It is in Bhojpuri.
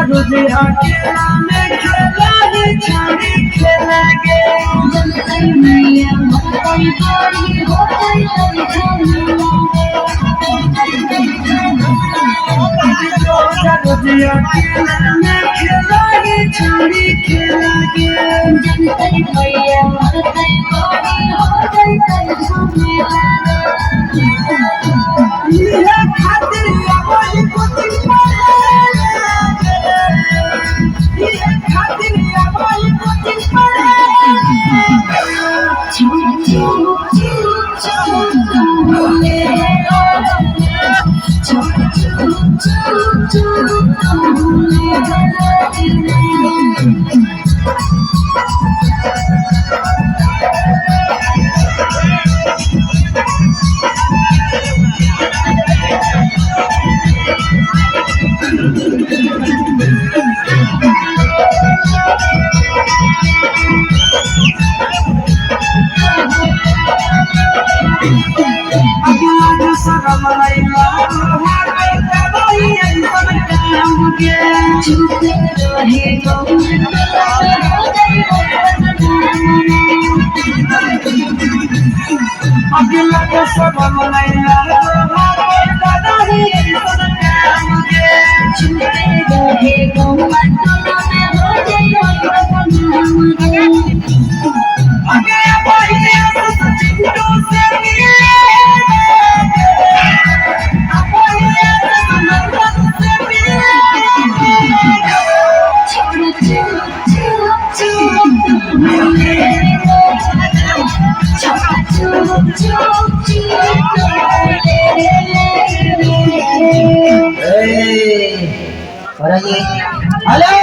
रोजे अकेला में खेला रे छाड़ी खेला गे मैया मारी पारी हो जाई रोजे अकेला में खेला रे छाड़ी खेला गे जनतई मैया मारी पारी हो जाई ये खातिर आवाज कुछ अगला को सब मनाइला दादा ही मुझे छूटे रहे गोमन में हो जाए अगे पहिए सचिंटो से मिले पहिए नंदन से मिले छोड़ Hey, halo.